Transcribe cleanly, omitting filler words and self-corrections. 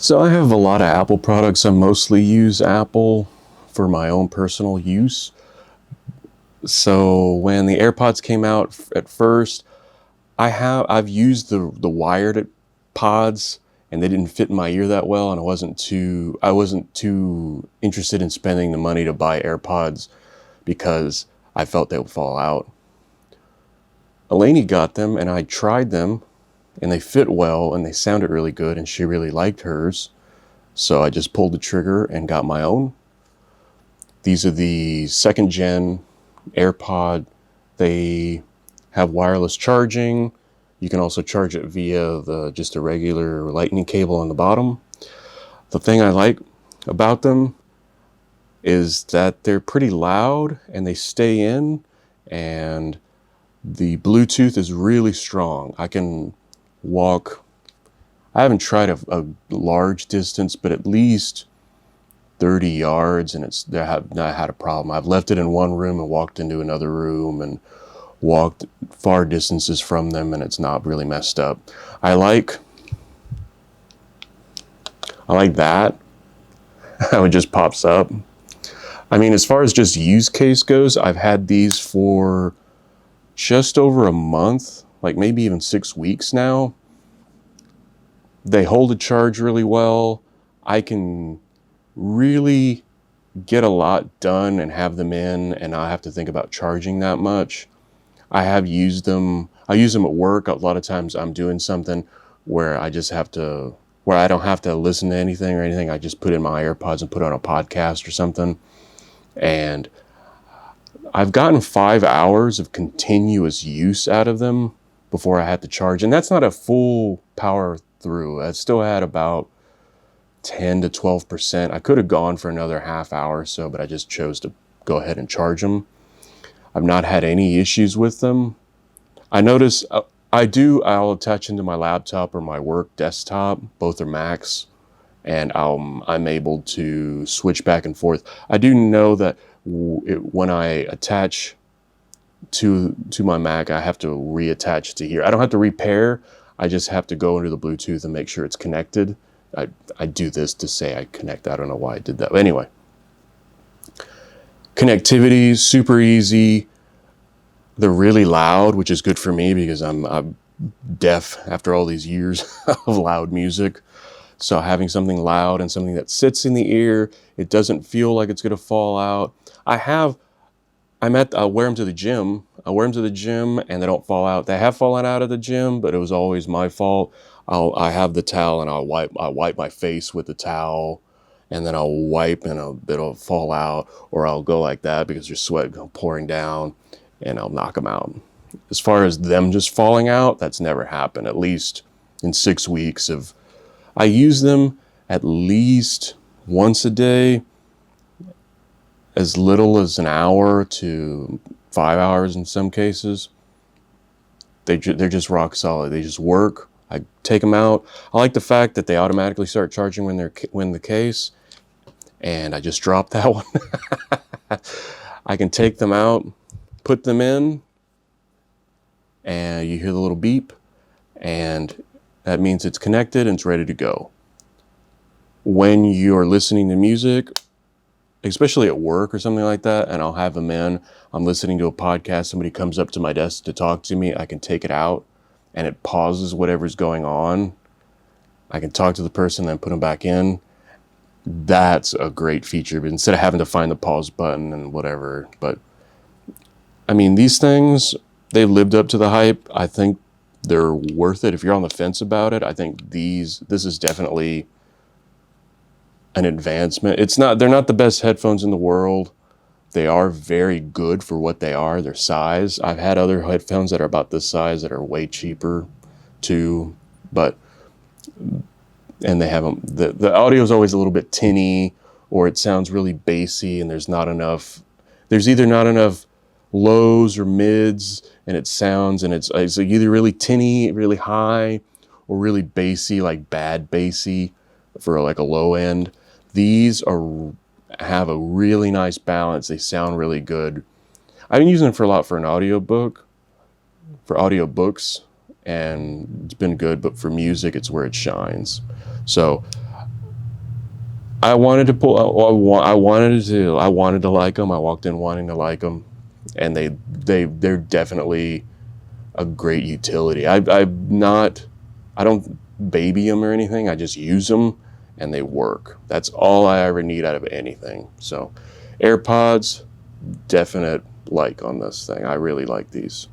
So I have a lot of Apple products. I mostly use Apple for my own personal use. So when the AirPods came out at first, I've used the wired pods, and they didn't fit in my ear that well, and I wasn't too interested in spending the money to buy AirPods because I felt they would fall out. Eleni got them, and I tried them, and they fit well, and they sounded really good, and she really liked hers. So I just pulled the trigger and got my own. These are the second gen AirPod. They have wireless charging. You can also charge it via just a regular lightning cable on the bottom. The thing I like about them is that they're pretty loud and they stay in, and the Bluetooth is really strong. I can walk, I haven't tried a large distance, but at least 30 yards, and I have not had a problem. I've left it in one room and walked into another room and walked far distances from them, and it's not really messed up. I like that how it just pops up. I mean, as far as just use case goes, I've had these for just over a month, like maybe even 6 weeks now. They hold a charge really well. I can really get a lot done and have them in and not have to think about charging that much. I use them at work. A lot of times I'm doing something where I don't have to listen to anything or anything. I just put in my AirPods and put on a podcast or something. And I've gotten 5 hours of continuous use out of them before I had to charge. And that's not a full power through. I still had about 10 to 12%. I could have gone for another half hour or so, but I just chose to go ahead and charge them. I've not had any issues with them. I notice I'll attach into my laptop or my work desktop. Both are Macs, and I'm able to switch back and forth. I do know that when I attach to my Mac, I have to reattach it to here. I don't have to repair. I just have to go into the Bluetooth and make sure it's connected. I do this to say I connect. I don't know why I did that. But anyway, connectivity, super easy. They're really loud, which is good for me because I'm deaf after all these years of loud music. So having something loud and something that sits in the ear, it doesn't feel like it's going to fall out. I wear them to the gym. And they don't fall out. They have fallen out of the gym, but it was always my fault. I have the towel and I wipe my face with the towel, and then I'll wipe and it'll fall out, or I'll go like that because there's sweat pouring down, and I'll knock them out. As far as them just falling out, that's never happened, at least in 6 weeks I use them at least once a day, as little as an hour to 5 hours in some cases. They're just rock solid. They just work. I take them out. I like the fact that they automatically start charging when the case, and I just dropped that one. I can take them out, put them in, and you hear the little beep, and that means it's connected and it's ready to go. When you're listening to music, especially at work or something like that, and I'll have them in, I'm listening to a podcast, somebody comes up to my desk to talk to me, I can take it out, and it pauses whatever's going on. I can talk to the person, then put them back in. That's a great feature, but instead of having to find the pause button and whatever. But I mean, these things, they've lived up to the hype. I think they're worth it. If you're on the fence about it, I think this is definitely an advancement. They're not the best headphones in the world. They are very good for what they are, their size. I've had other headphones that are about this size that are way cheaper too, and they have them. The audio is always a little bit tinny, or it sounds really bassy, and there's either not enough lows or mids, and it's either really tinny, really high, or really bassy, like bad bassy for like a low end. These have a really nice balance. They sound really good. I've been using them for an audiobooks, and it's been good, but for music, it's where it shines. So I wanted to pull. I wanted to like them. I walked in wanting to like them, and they're definitely a great utility. I'm not. I don't baby them or anything. I just use them, and they work. That's all I ever need out of anything. So, AirPods, definite like on this thing. I really like these.